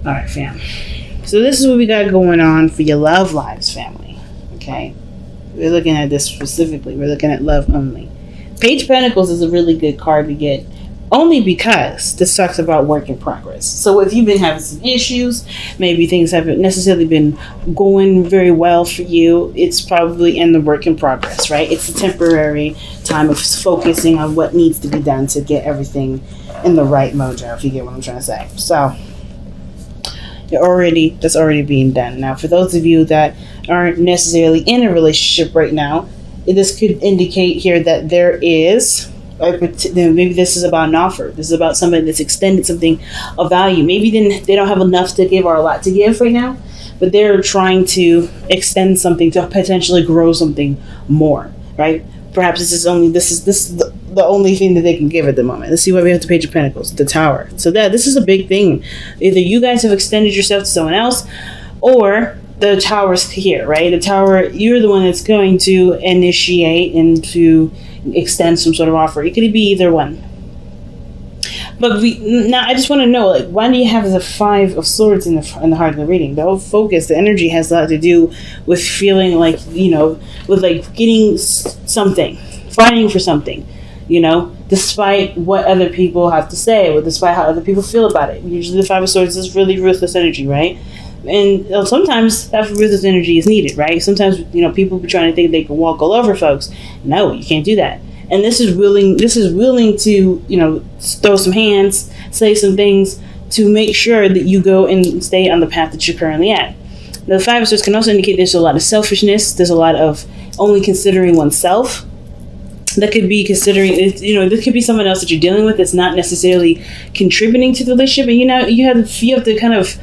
All right, fam. So this is what we got going on for your love lives, family. Okay? We're looking at this specifically. We're looking at love only. Page of Pentacles is a really good card to get, only because this talks about work in progress. So if you've been having some issues, maybe things haven't necessarily been going very well for you, it's probably in the work in progress, right? It's a temporary time of focusing on what needs to be done to get everything in the right mojo, if you get what I'm trying to say. So that's already being done. Now, for those of you that aren't necessarily in a relationship right now, this could indicate here that there is, maybe this is about an offer. This is about somebody that's extended something of value. Maybe then they don't have enough to give or a lot to give right now, but they're trying to extend something to potentially grow something more, right? Perhaps this is the only thing that they can give at the moment. Let's see why we have the Page of Pentacles, the Tower. So this is a big thing. Either you guys have extended yourself to someone else, or the Tower's here, right? The Tower, you're the one that's going to initiate and to extend some sort of offer. It could be either one. But now I just want to know, like, why do you have the Five of Swords in the heart of the reading? The whole focus, the energy has a lot to do with feeling like, with like getting something, fighting for something, despite what other people have to say, or despite how other people feel about it. Usually the Five of Swords is really ruthless energy, right? And sometimes that ruthless energy is needed, right? Sometimes, people be trying to think they can walk all over folks. No, you can't do that. And this is willing to, throw some hands, say some things to make sure that you go and stay on the path that you're currently at. Now, the Five of Swords can also indicate there's a lot of selfishness. There's a lot of only considering oneself. That could be considering, this could be someone else that you're dealing with that's not necessarily contributing to the relationship. And, you have to kind of,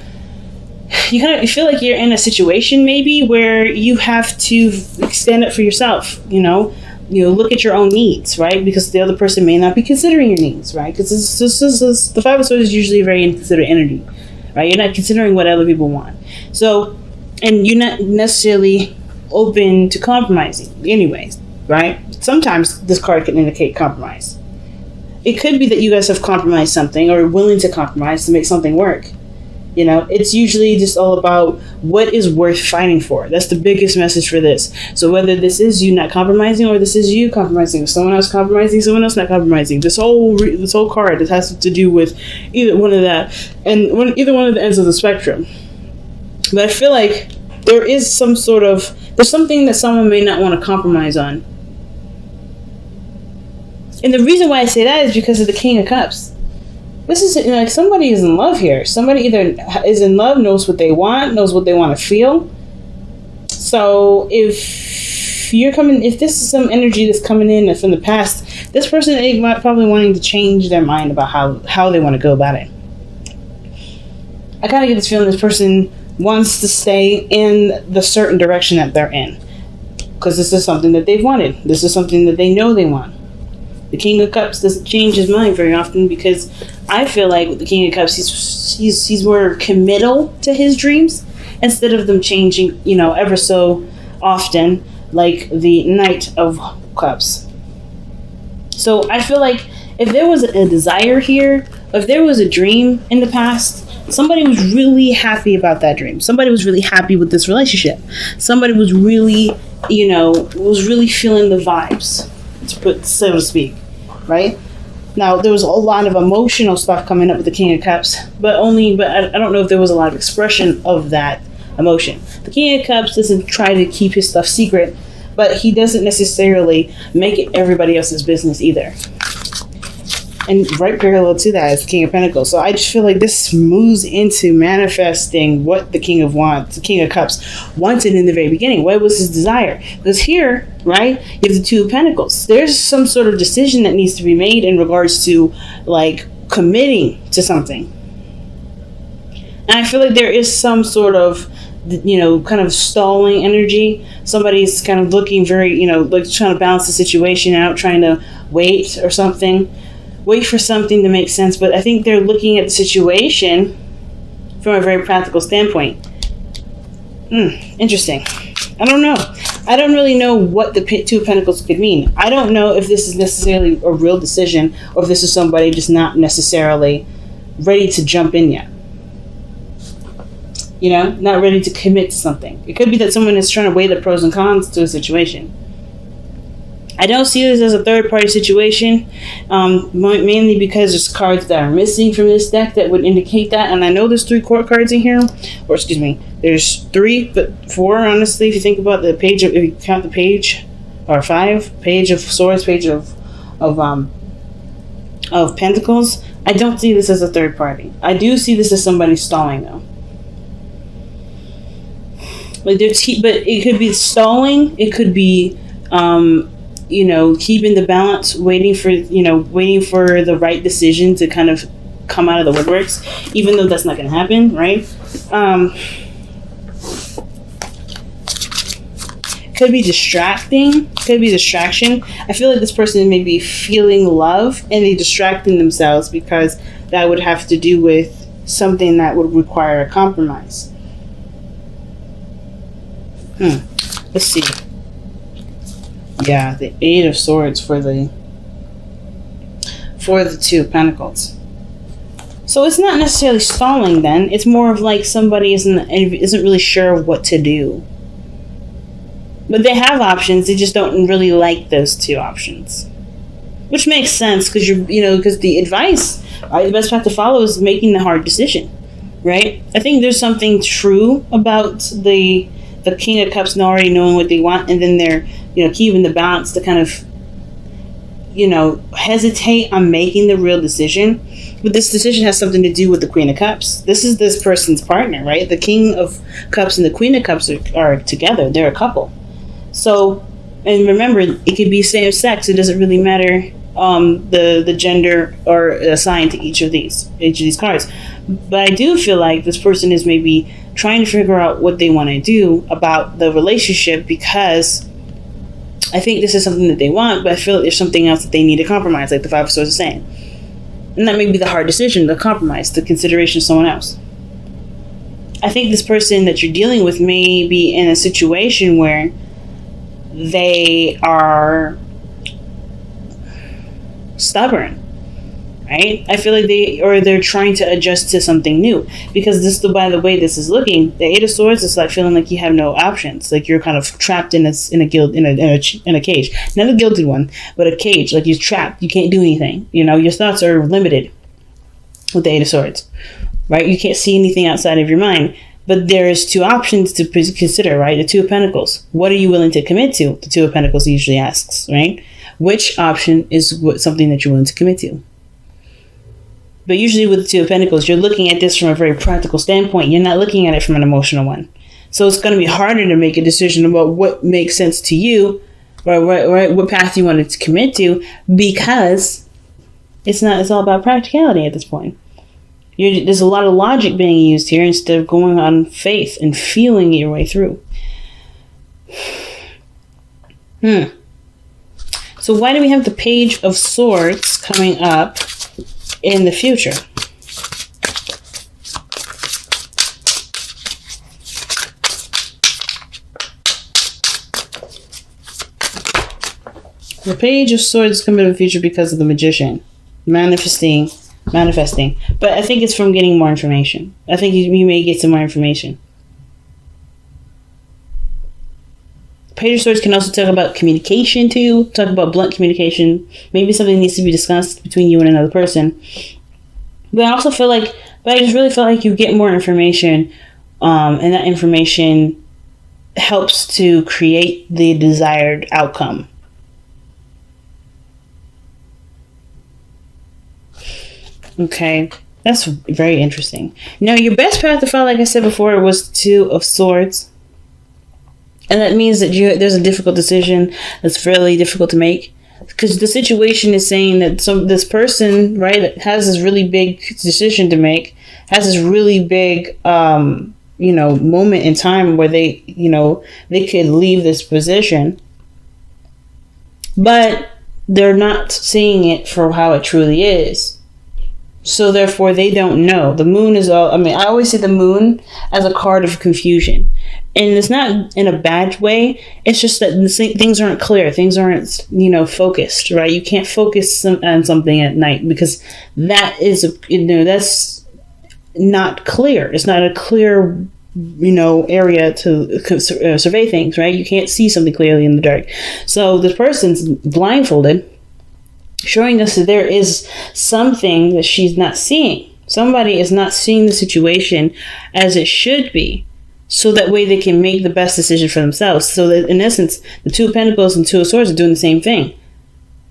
you feel like you're in a situation maybe where you have to stand up for yourself, look at your own needs, right? Because the other person may not be considering your needs, right? Because the Five of Swords is usually a very inconsiderate energy, right? You're not considering what other people want. So, and you're not necessarily open to compromising anyways, right? Sometimes this card can indicate compromise. It could be that you guys have compromised something or are willing to compromise to make something work. It's usually just all about what is worth fighting for. That's the biggest message for this. So whether this is you not compromising or this is you compromising, or someone else compromising, someone else not compromising, this whole card, this has to do with either one of that and either one of the ends of the spectrum. But I feel like there's something that someone may not want to compromise on. And the reason why I say that is because of the King of Cups. This is like somebody is in love here. Somebody either is in love, knows what they want to feel. So if this is some energy that's coming in from the past, this person is probably wanting to change their mind about how they want to go about it. I kind of get this feeling this person wants to stay in the certain direction that they're in. Because this is something that they've wanted. This is something that they know they want. The King of Cups doesn't change his mind very often because I feel like with the King of Cups, he's more committal to his dreams instead of them changing, ever so often, like the Knight of Cups. So I feel like if there was a desire here, if there was a dream in the past, somebody was really happy about that dream. Somebody was really happy with this relationship. Somebody was really, was really feeling the vibes, so to speak, right? Now, there was a lot of emotional stuff coming up with the King of Cups, but I don't know if there was a lot of expression of that emotion. The King of Cups doesn't try to keep his stuff secret, but he doesn't necessarily make it everybody else's business either. And right parallel to that is the King of Pentacles. So I just feel like this moves into manifesting what the King of Cups wanted in the very beginning. What was his desire? Because here, right, you have the Two of Pentacles. There's some sort of decision that needs to be made in regards to like committing to something. And I feel like there is some sort of kind of stalling energy. Somebody's kind of looking very, like trying to balance the situation out, trying to wait or something. Wait for something to make sense, but I think they're looking at the situation from a very practical standpoint. Interesting. I don't know. I don't really know what the Two of Pentacles could mean. I don't know if this is necessarily a real decision or if this is somebody just not necessarily ready to jump in yet. not ready to commit to something. It could be that someone is trying to weigh the pros and cons to a situation. I don't see this as a third-party situation, mainly because there's cards that are missing from this deck that would indicate that. And I know there's 3 court cards in here, or excuse me, there's 3, but 4, honestly, if you think about the page, if you count the page, or 5, page of swords, page of pentacles. I don't see this as a third party. I do see this as somebody stalling, though. But it could be stalling. It could be, keeping the balance, waiting for the right decision to kind of come out of the woodworks, even though that's not going to happen, right? Could be distracting. Could be distraction. I feel like this person may be feeling love and they distracting themselves because that would have to do with something that would require a compromise. Let's see. Yeah, the 8 of Swords for the 2 of Pentacles. So it's not necessarily stalling then. It's more of like somebody isn't really sure of what to do. But they have options. They just don't really like those 2 options, which makes sense because because the advice, the best path to follow is making the hard decision, right? I think there's something true about the King of Cups already knowing what they want, and then they're keeping the balance to kind of hesitate on making the real decision. But this decision has something to do with the Queen of Cups. This is this person's partner, right? The King of Cups and the Queen of Cups are together. They're a couple. So, and remember, it could be same sex. It doesn't really matter the gender or assigned to each of these cards. But I do feel like this person is maybe trying to figure out what they want to do about the relationship, because I think this is something that they want, but I feel like there's something else that they need to compromise, like the 5 of Swords is saying. And that may be the hard decision, the compromise, the consideration of someone else. I think this person that you're dealing with may be in a situation where they are stubborn, right? I feel like they're trying to adjust to something new, because by the way this is looking, the 8 of Swords is like feeling like you have no options, like you're kind of trapped in a cage, not a gilded one, but a cage, like you're trapped, you can't do anything, your thoughts are limited with the 8 of Swords, right? You can't see anything outside of your mind. But there's 2 options to consider, right? The 2 of Pentacles. What are you willing to commit to? The 2 of Pentacles usually asks, right? Which option is something that you're willing to commit to? But usually with the 2 of Pentacles, you're looking at this from a very practical standpoint. You're not looking at it from an emotional one. So it's going to be harder to make a decision about what makes sense to you, or what path you want to commit to, because it's all about practicality at this point. There's a lot of logic being used here instead of going on faith and feeling your way through. So why do we have the Page of Swords coming up in the future? The Page of Swords is coming in the future because of the Magician. Manifesting. But I think it's from getting more information. I think you may get some more information. Page of Swords can also talk about communication too. Talk about blunt communication. Maybe something needs to be discussed between you and another person. But I just really feel like you get more information, and that information helps to create the desired outcome. Okay, that's very interesting. Now, your best path to follow, like I said before, was 2 of Swords. And that means that there's a difficult decision that's fairly difficult to make. Because the situation is saying that this person, right, has this really big decision to make, has this really big, moment in time where they could leave this position. But they're not seeing it for how it truly is. So therefore, they don't know. The moon is I always see the moon as a card of confusion. And it's not in a bad way. It's just that things aren't clear. Things aren't, focused, right? You can't focus on something at night because that is, that's not clear. It's not a clear area to survey things, right? You can't see something clearly in the dark. So this person's blindfolded, showing us that there is something that she's not seeing. Somebody is not seeing the situation as it should be, so that way they can make the best decision for themselves. So that in essence, the Two of Pentacles and Two of Swords are doing the same thing,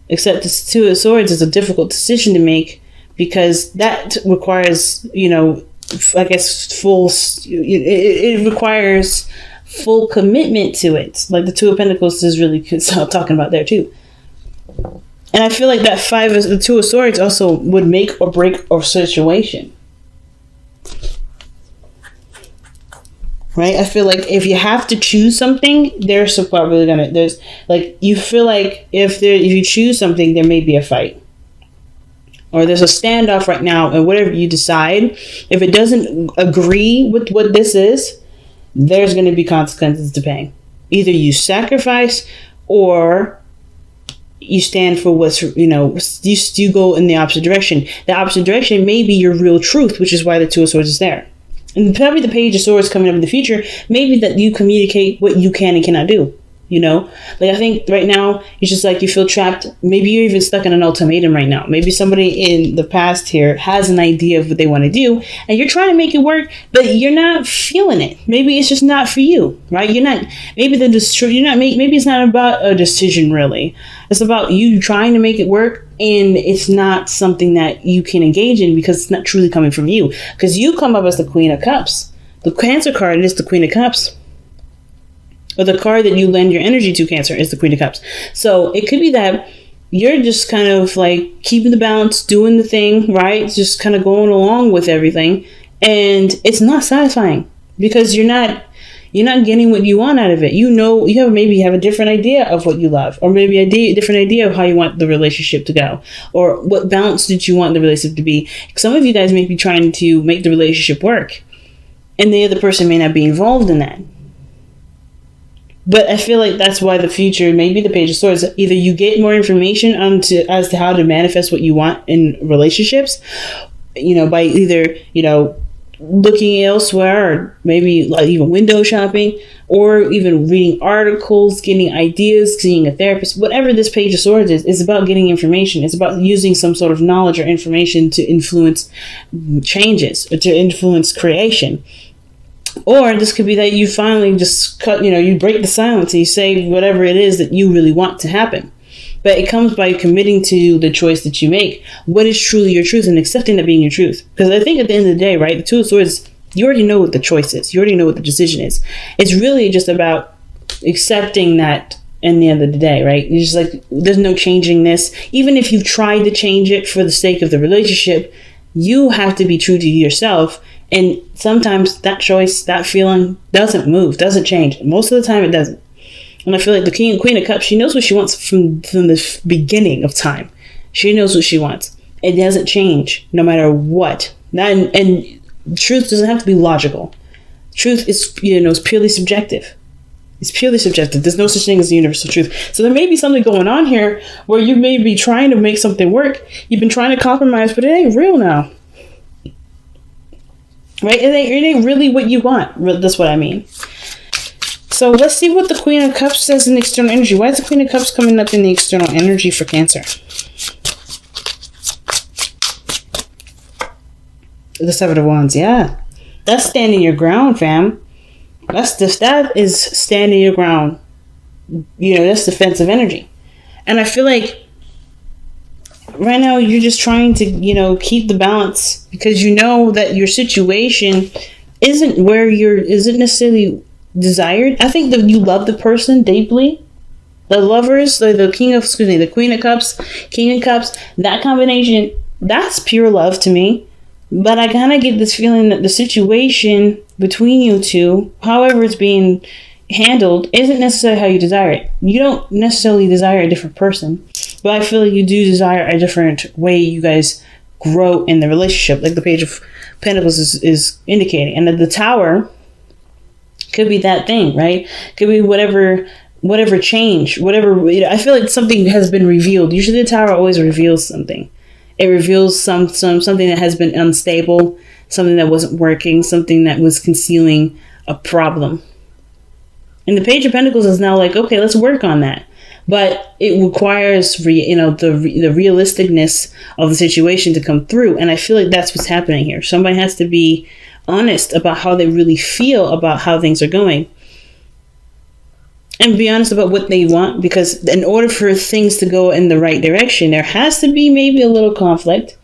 except the Two of Swords is a difficult decision to make, because that requires, I guess, it requires full commitment to it. Like the Two of Pentacles is really talking about there too. And I feel like that the Two of Swords also would make or break a situation. Right? I feel like if you have to choose something, you feel like if you choose something, there may be a fight. Or there's a standoff right now, and whatever you decide, if it doesn't agree with what this is, there's going to be consequences to paying. Either you sacrifice, or you stand for what's, you go in the opposite direction. The opposite direction may be your real truth, which is why the Two of Swords is there. And probably the Page of Swords coming up in the future, maybe that you communicate what you can and cannot do. I think right now it's just like you feel trapped. Maybe you're even stuck in an ultimatum right now. Maybe somebody in the past here has an idea of what they want to do, and you're trying to make it work, but you're not feeling it. Maybe it's just not for you, right? Maybe it's not about a decision really. It's about you trying to make it work, and it's not something that you can engage in because it's not truly coming from you. Because you come up as the Queen of Cups. The Cancer card is the Queen of Cups. Or the card that you lend your energy to, Cancer, is the Queen of Cups. So it could be that you're just kind of like keeping the balance, doing the thing, right? Just kind of going along with everything. And it's not satisfying because you're not getting what you want out of it. Maybe you have a different idea of what you love, or maybe a different idea of how you want the relationship to go, or what balance did you want the relationship to be. Some of you guys may be trying to make the relationship work, and the other person may not be involved in that. But I feel like that's why the future, maybe the Page of Swords, either you get more information as to how to manifest what you want in relationships, by either, looking elsewhere, or maybe like even window shopping, or even reading articles, getting ideas, seeing a therapist. Whatever this Page of Swords is about getting information. It's about using some sort of knowledge or information to influence changes, or to influence creation. Or this could be that you finally just you break the silence and you say whatever it is that you really want to happen. But it comes by committing to the choice that you make. What is truly your truth, and accepting that being your truth. Because I think at the end of the day, right, the Two of Swords, you already know what the choice is. You already know what the decision is. It's really just about accepting that in the end of the day, right? You're just like, there's no changing this. Even if you've tried to change it for the sake of the relationship, you have to be true to yourself. And sometimes that choice, that feeling doesn't move, doesn't change. Most of the time it doesn't. And I feel like the Queen of Cups, she knows what she wants from the beginning of time. She knows what she wants. It doesn't change no matter what. And truth doesn't have to be logical. Truth is, is purely subjective. It's purely subjective. There's no such thing as the universal truth. So there may be something going on here where you may be trying to make something work. You've been trying to compromise, but it ain't real now. Right? It ain't really what you want. That's what I mean. So let's see what the Queen of Cups says in the external energy. Why is the Queen of Cups coming up in the external energy for Cancer? The Seven of Wands, yeah. That's standing your ground, fam. That is standing your ground. That's defensive energy. And I feel like right now you're just trying to, keep the balance, because you know that your situation isn't necessarily desired. I think that you love the person deeply. The lovers, the Queen of Cups, King of Cups, that combination, that's pure love to me. But I kind of get this feeling that the situation between you two, however it's being handled, isn't necessarily how you desire it. You don't necessarily desire a different person, but I feel like you do desire a different way you guys grow in the relationship, like the Page of Pentacles is indicating. And the Tower could be that thing, right? Could be whatever change, I feel like something has been revealed. Usually the Tower always reveals something. It reveals something that has been unstable, something that wasn't working, something that was concealing a problem. And the Page of Pentacles is now like, okay, let's work on that. But it requires, the realisticness of the situation to come through. And I feel like that's what's happening here. Somebody has to be honest about how they really feel about how things are going. And be honest about what they want. Because in order for things to go in the right direction, there has to be maybe a little conflict,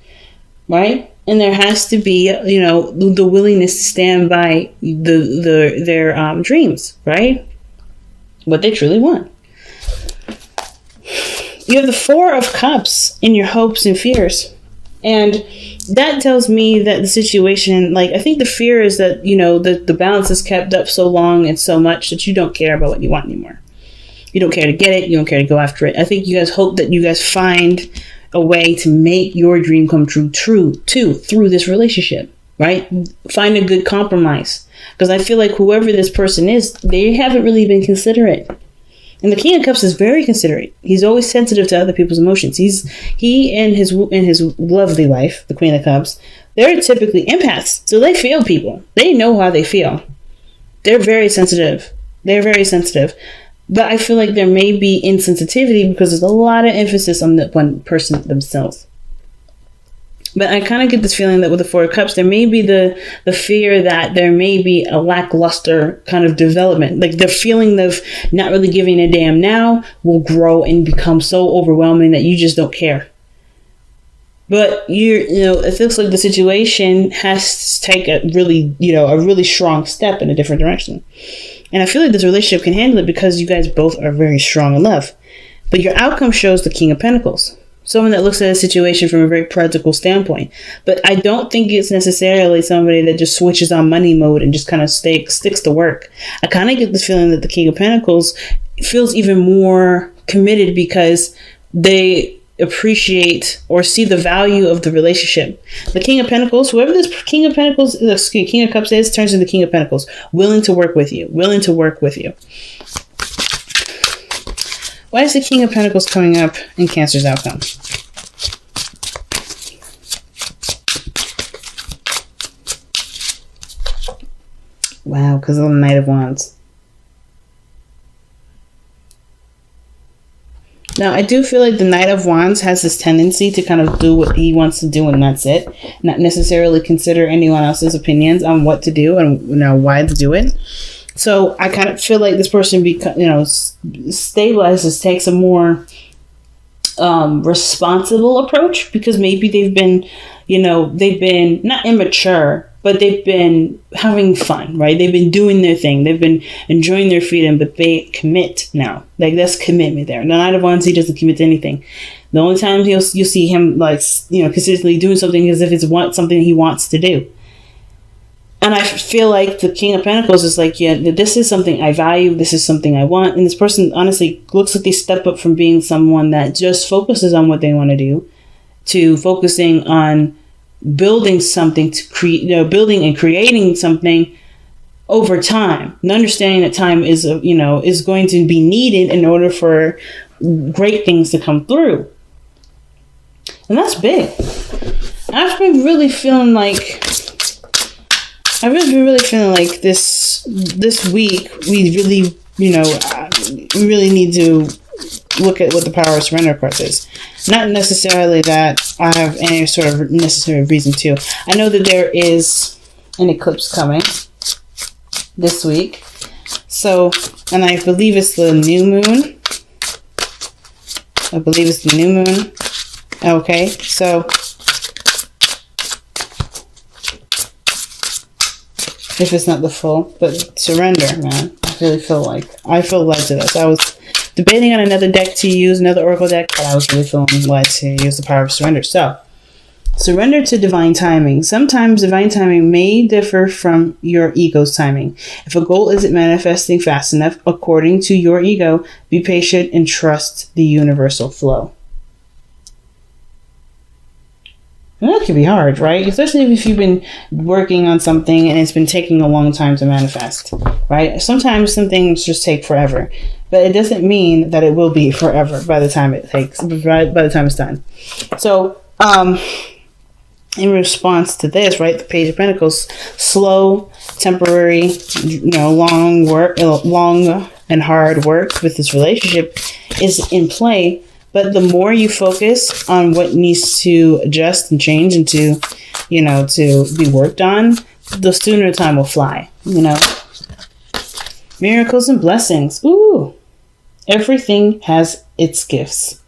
right? And there has to be, the willingness to stand by their dreams, right? What they truly want. You have the Four of Cups in your hopes and fears. And that tells me that the situation, I think the fear is that, the balance is kept up so long and so much that you don't care about what you want anymore. You don't care to get it. You don't care to go after it. I think you guys hope that you guys find a way to make your dream come true too, through this relationship, right? Find a good compromise. Because I feel like whoever this person is, they haven't really been considerate. And the King of Cups is very considerate. He's always sensitive to other people's emotions. He and his lovely wife, the Queen of Cups, they're typically empaths. So they feel people. They know how they feel. They're very sensitive. But I feel like there may be insensitivity because there's a lot of emphasis on the one person themselves. But I kind of get this feeling that with the Four of Cups, there may be the fear that there may be a lackluster kind of development. Like the feeling of not really giving a damn now will grow and become so overwhelming that you just don't care. But it looks like the situation has to take a really strong step in a different direction. And I feel like this relationship can handle it because you guys both are very strong in love. But your outcome shows the King of Pentacles. Someone that looks at a situation from a very practical standpoint. But I don't think it's necessarily somebody that just switches on money mode and just kind of sticks to work. I kind of get this feeling that the King of Pentacles feels even more committed because they appreciate or see the value of the relationship. The King of Pentacles, whoever this King of Cups is, turns into the King of Pentacles. Willing to work with you. Why is the King of Pentacles coming up in Cancer's outcome? Wow, because of the Knight of Wands. Now, I do feel like the Knight of Wands has this tendency to kind of do what he wants to do and that's it. Not necessarily consider anyone else's opinions on what to do and why to do it. So I kind of feel like this person stabilizes, takes a more responsible approach because maybe they've been not immature, but they've been having fun, right? They've been doing their thing. They've been enjoying their freedom, but they commit now. Like that's commitment there. The Knight of Wands, he doesn't commit to anything. The only time you'll see him consistently doing something is if it's something he wants to do. And I feel like the King of Pentacles is like, yeah, this is something I value. This is something I want. And this person honestly looks like they step up from being someone that just focuses on what they want to do to focusing on building something to create, building and creating something over time. And understanding that time is going to be needed in order for great things to come through. And that's big. I've been really feeling like this week we really need to look at what the Power of Surrender card is. Not necessarily that I have any sort of necessary reason to. I know that there is an eclipse coming this week. So, and I believe it's the new moon. Okay, so if it's not the full, but surrender, man. I feel led to this. I was debating on another deck to use, another oracle deck, but I was really feeling led to use the Power of Surrender. So, surrender to divine timing. Sometimes divine timing may differ from your ego's timing. If a goal isn't manifesting fast enough according to your ego, be patient and trust the universal flow. And that can be hard, right? Especially if you've been working on something and it's been taking a long time to manifest, right? Sometimes some things just take forever, but it doesn't mean that it will be forever by the time it's done. So, in response to this, right, the Page of Pentacles, slow, temporary, long and hard work with this relationship is in play. But the more you focus on what needs to adjust and change and to be worked on, the sooner time will fly, Miracles and blessings. Ooh, everything has its gifts.